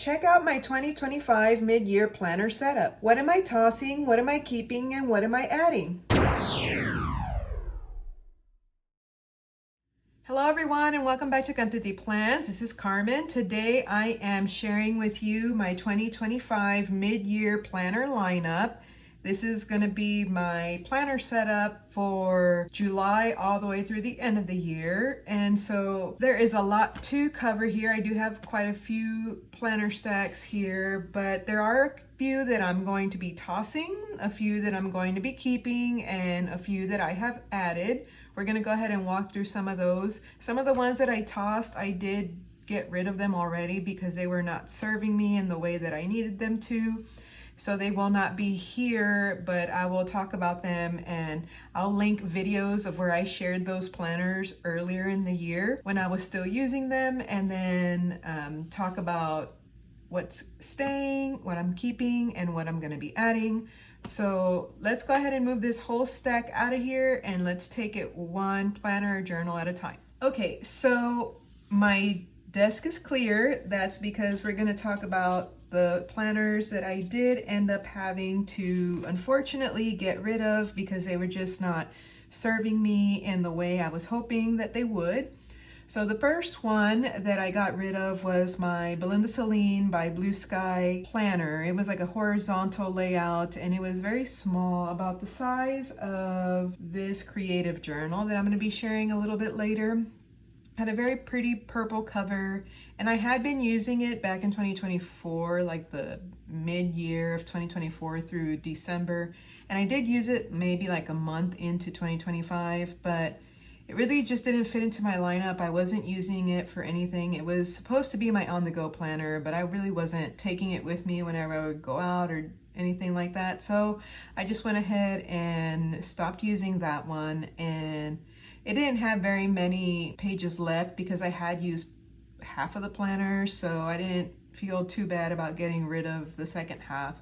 Check out my 2025 mid-year planner setup. What am I tossing, what am I keeping, and what am I adding? Hello everyone and welcome back to Quantity Plans. This is Carmen. Today I am sharing with you my 2025 mid-year planner lineup. This is going to be my planner setup for July all the way through the end of the year. And so there is a lot to cover here. I do have quite a few planner stacks here, but there are a few that I'm going to be tossing, a few that I'm going to be keeping, and a few that I have added. We're going to go ahead and walk through some of those. Some of the ones that I tossed, I did get rid of them already because they were not serving me in the way that I needed them to. So they will not be here, but I will talk about them and I'll link videos of where I shared those planners earlier in the year when I was still using them, and then talk about what's staying, what I'm keeping, and what I'm going to be adding. So let's go ahead and move this whole stack out of here and let's take it one planner or journal at a time. Okay, so my desk is clear. That's because we're going to talk about the planners that I did end up having to unfortunately get rid of because they were just not serving me in the way I was hoping that they would. So the first one that I got rid of was my Belinda Selene by Blue Sky planner. It was like a horizontal layout and it was very small, about the size of this creative journal that I'm going to be sharing a little bit later. Had a very pretty purple cover, and I had been using it back in 2024, like the mid-year of 2024 through December, and I did use it maybe like a month into 2025, but it really just didn't fit into my lineup. I wasn't using it for anything. It was supposed to be my on-the-go planner, but I really wasn't taking it with me whenever I would go out or anything like that, so I just went ahead and stopped using that one, and it didn't have very many pages left because I had used half of the planner, so I didn't feel too bad about getting rid of the second half.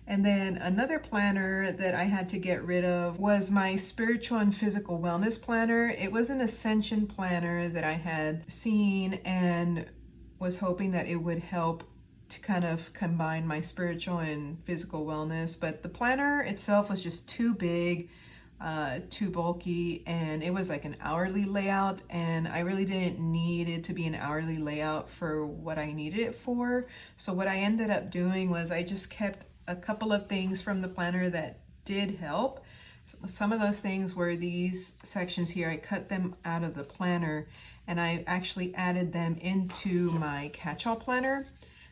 And then another planner that I had to get rid of was my spiritual and physical wellness planner. It was an Ascension planner that I had seen and was hoping that it would help to kind of combine my spiritual and physical wellness, but the planner itself was just too big, too bulky, and it was like an hourly layout, and I really didn't need it to be an hourly layout for what I needed it for. So what I ended up doing was I just kept a couple of things from the planner that did help. Some of those things were these sections here. I cut them out of the planner and I actually added them into my catch-all planner,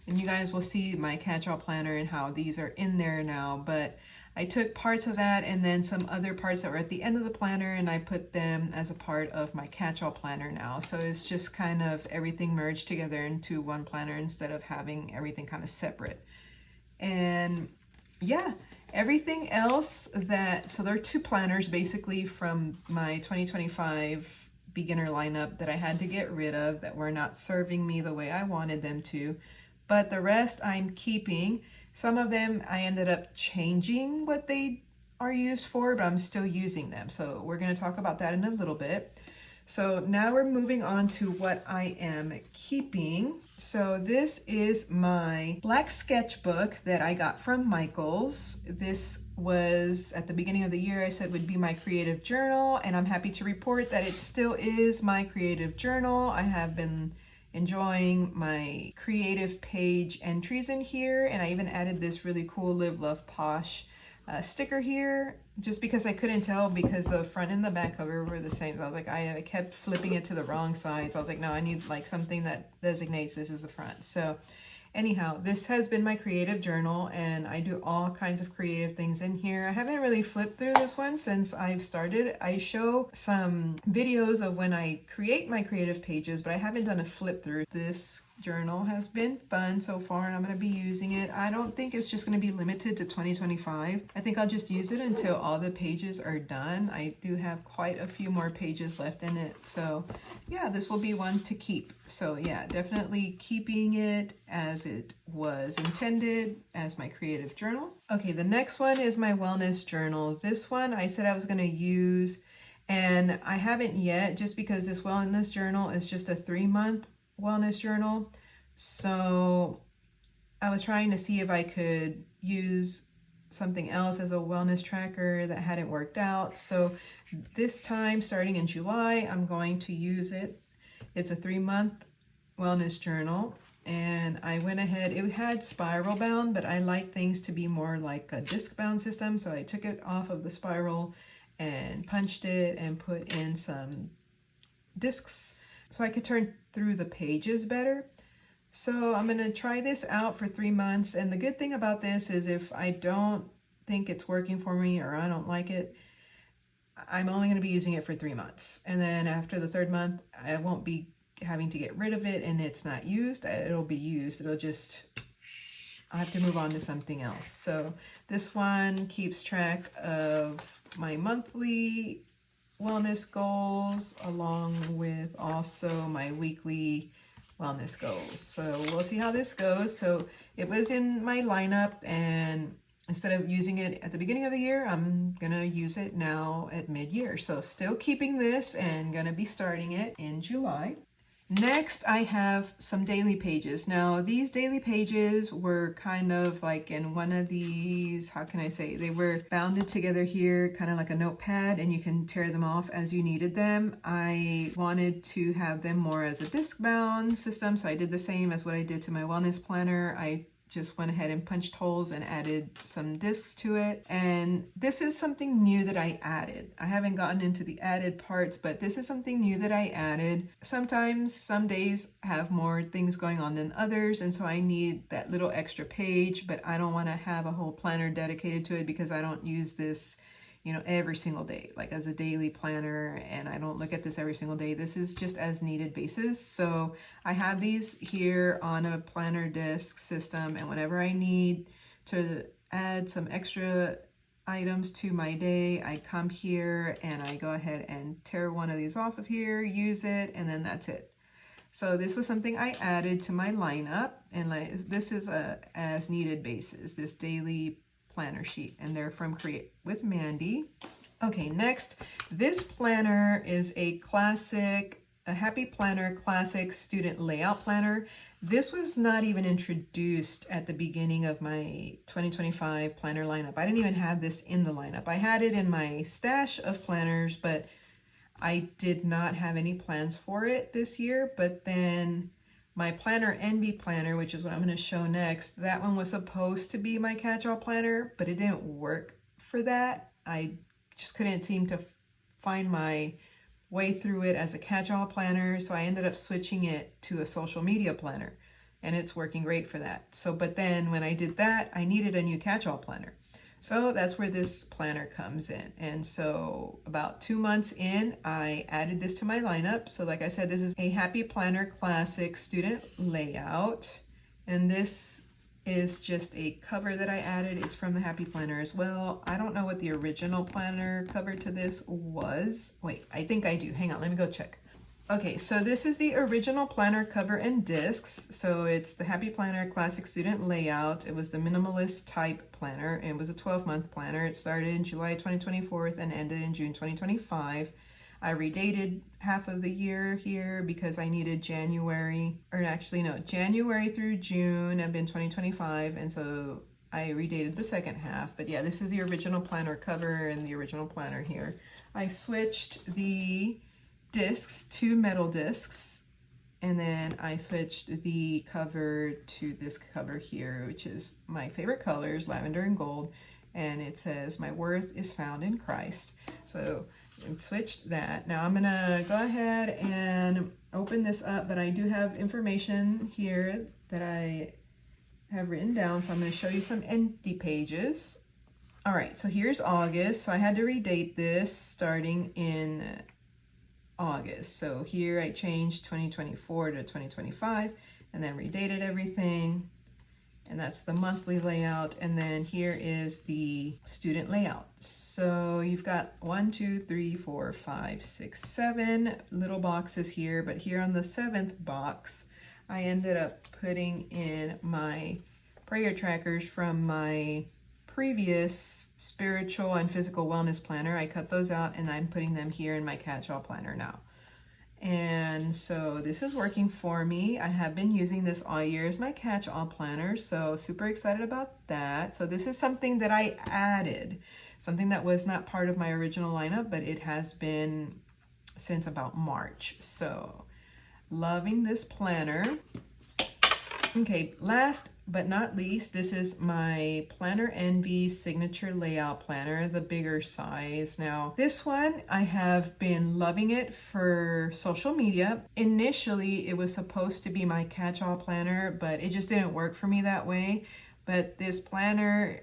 and you guys will see my catch-all planner and how these are in there now, but I took parts of that and then some other parts that were at the end of the planner and I put them as a part of my catch-all planner now. So it's just kind of everything merged together into one planner instead of having everything kind of separate. And yeah, everything else so there are two planners basically from my 2025 beginner lineup that I had to get rid of that were not serving me the way I wanted them to, but the rest I'm keeping. Some of them I ended up changing what they are used for, but I'm still using them. So we're going to talk about that in a little bit. So now we're moving on to what I am keeping. So this is my black sketchbook that I got from Michaels. This was at the beginning of the year I said would be my creative journal, and I'm happy to report that it still is my creative journal. I have been enjoying my creative page entries in here, and I even added this really cool Live Love Posh sticker here just because I couldn't tell because the front and the back cover were the same. So I was like, I kept flipping it to the wrong side, so I was like, no, I need like something that designates this as the front. So anyhow, this has been my creative journal and I do all kinds of creative things in here. I haven't really flipped through this one since I've started. I show some videos of when I create my creative pages, but I haven't done a flip through. This journal has been fun so far and I'm going to be using it. I don't think it's just going to be limited to 2025. I think I'll just use it until all the pages are done. I do have quite a few more pages left in it. So yeah, this will be one to keep. So yeah, definitely keeping it as it was intended as my creative journal. Okay, the next one is my wellness journal. This one I said I was going to use and I haven't yet, just because this wellness journal is just a 3-month wellness journal. So I was trying to see if I could use something else as a wellness tracker that hadn't worked out. So this time, starting in July, I'm going to use it. It's a 3-month wellness journal, and I went ahead, it had spiral bound, but I like things to be more like a disc bound system, so I took it off of the spiral and punched it and put in some discs so I could turn through the pages better. So I'm going to try this out for 3 months, and the good thing about this is if I don't think it's working for me or I don't like it, I'm only going to be using it for 3 months, and then after the 3rd month I won't be having to get rid of it and it's not used. It'll be used. It'll just, I have to move on to something else. So this one keeps track of my monthly wellness goals along with also my weekly wellness goals. So we'll see how this goes. So it was in my lineup, and instead of using it at the beginning of the year, I'm gonna use it now at mid-year. So still keeping this and gonna be starting it in July. Next, I have some daily pages. Now, these daily pages were kind of like in one of these, how can I say, they were bounded together here, kind of like a notepad, and you can tear them off as you needed them. I wanted to have them more as a disc bound system, so I did the same as what I did to my wellness planner. I just went ahead and punched holes and added some discs to it. And this is something new that I added. I haven't gotten into the added parts, but this is something new that I added. Sometimes, some days have more things going on than others, and so I need that little extra page, but I don't want to have a whole planner dedicated to it because I don't use this, you know, every single day, like as a daily planner, and I don't look at this every single day. This is just as needed basis. So I have these here on a planner disc system, and whenever I need to add some extra items to my day, I come here and I go ahead and tear one of these off of here, use it, and then that's it. So this was something I added to my lineup, and like this is a as needed basis, this daily planner sheet, and they're from Create with Mandy. Okay, next, this planner is a Happy Planner Classic Student Layout Planner. This was not even introduced at the beginning of my 2025 planner lineup. I didn't even have this in the lineup. I had it in my stash of planners, but I did not have any plans for it this year. But then my Planner NB planner, which is what I'm going to show next, that one was supposed to be my catch-all planner, but it didn't work for that. I just couldn't seem to find my way through it as a catch-all planner, so I ended up switching it to a social media planner, and it's working great for that. So, but then when I did that, I needed a new catch-all planner. So that's where this planner comes in. And so about 2 months in, I added this to my lineup. So like I said, this is a Happy Planner Classic Student Layout. And this is just a cover that I added. It's from the Happy Planner as well. I don't know what the original planner cover to this was. Wait, I think I do. Hang on, let me go check. Okay, so this is the original planner cover and discs. So it's the Happy Planner Classic Student Layout. It was the Minimalist type planner. It was a 12-month planner. It started in July 2024 and ended in June 2025. I redated half of the year here because I needed January through June have been 2025, and so I redated the second half. But yeah, this is the original planner cover and the original planner here. I switched the discs to metal discs, and then I switched the cover to this cover here, which is my favorite colors, lavender and gold, and it says my worth is found in Christ. So I switched that. Now I'm gonna go ahead and open this up, but I do have information here that I have written down, so I'm going to show you some empty pages. All right, so here's August. So I had to redate this starting in August. So here I changed 2024 to 2025 and then redated everything. And that's the monthly layout. And then here is the student layout. So you've got 1, 2, 3, 4, 5, 6, 7 little boxes here. But here on the 7th box, I ended up putting in my prayer trackers from my previous spiritual and physical wellness planner. I cut those out and I'm putting them here in my catch-all planner now. And so this is working for me. I have been using this all year as my catch-all planner, so super excited about that. So this is something that I added, something that was not part of my original lineup, but it has been since about March. So loving this planner. Okay, last but not least, this is my Planner Envy signature layout planner, the bigger size. Now, this one, I have been loving it for social media. Initially, it was supposed to be my catch-all planner, but it just didn't work for me that way. But this planner,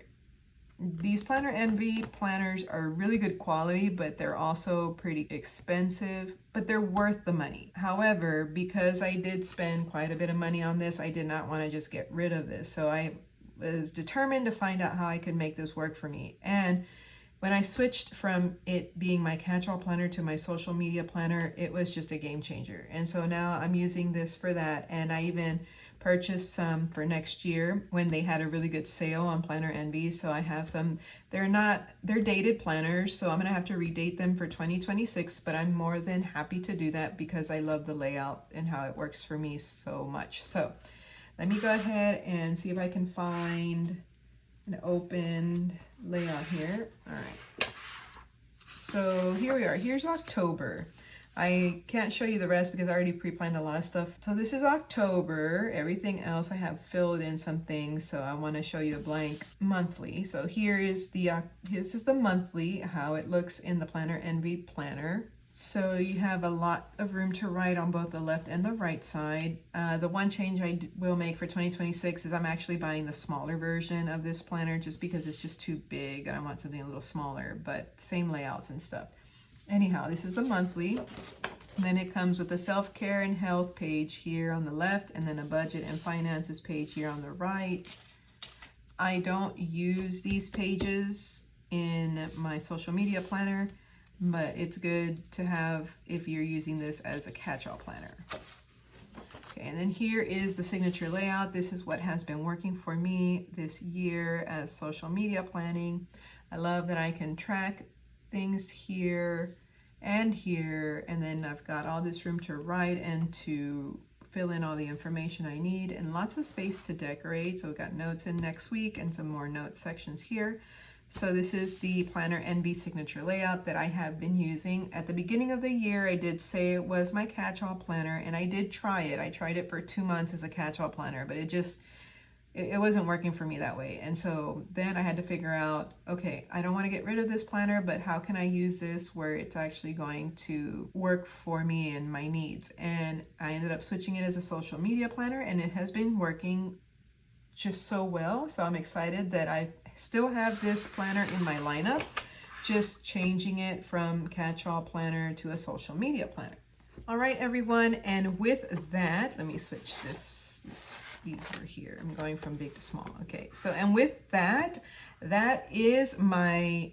these Planner Envy planners are really good quality, but they're also pretty expensive, but they're worth the money. However, because I did spend quite a bit of money on this, I did not want to just get rid of this. So I was determined to find out how I could make this work for me. And when I switched from it being my catch-all planner to my social media planner, it was just a game changer. And so now I'm using this for that. And I even purchased some for next year when they had a really good sale on Planner Envy. So I have some, they're dated planners, so I'm gonna have to redate them for 2026, but I'm more than happy to do that because I love the layout and how it works for me so much. So let me go ahead and see if I can find an open layout here. All right, so here we are. Here's October. I can't show you the rest because I already pre-planned a lot of stuff. So this is October. Everything else I have filled in some things, so I want to show you a blank monthly. So here is this is the monthly, how it looks in the Planner Envy planner. So you have a lot of room to write on both the left and the right side. The one change I will make for 2026 is I'm actually buying the smaller version of this planner just because it's just too big and I want something a little smaller, but same layouts and stuff. Anyhow, this is the monthly. And then it comes with a self-care and health page here on the left, and then a budget and finances page here on the right. I don't use these pages in my social media planner, but it's good to have if you're using this as a catch-all planner. Okay, and then here is the signature layout. This is what has been working for me this year as social media planning. I love that I can track things here and here, and then I've got all this room to write and to fill in all the information I need, and lots of space to decorate. So we've got notes in next week and some more notes sections here. So this is the Planner Envy signature layout that I have been using. At the beginning of the year, I did say it was my catch-all planner, and I did try it. I tried it for 2 months as a catch-all planner, but it wasn't working for me that way. And so then I had to figure out, okay, I don't want to get rid of this planner, but how can I use this where it's actually going to work for me and my needs? And I ended up switching it as a social media planner, and it has been working just so well. So I'm excited that I still have this planner in my lineup, just changing it from catch-all planner to a social media planner. All right, everyone, and with that, let me switch these are here. I'm going from big to small. Okay, so and with that, that is my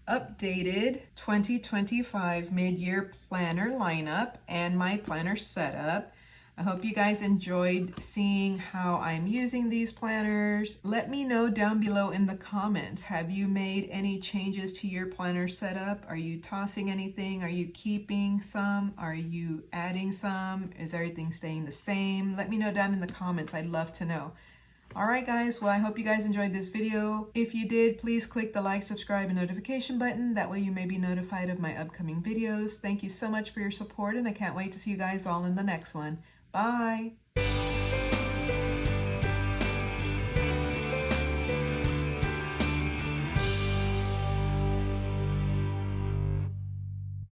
updated 2025 mid-year planner lineup and my planner setup. I hope you guys enjoyed seeing how I'm using these planners. Let me know down below in the comments. Have you made any changes to your planner setup? Are you tossing anything? Are you keeping some? Are you adding some? Is everything staying the same? Let me know down in the comments. I'd love to know. All right, guys. Well, I hope you guys enjoyed this video. If you did, please click the like, subscribe, and notification button. That way you may be notified of my upcoming videos. Thank you so much for your support, and I can't wait to see you guys all in the next one. Bye.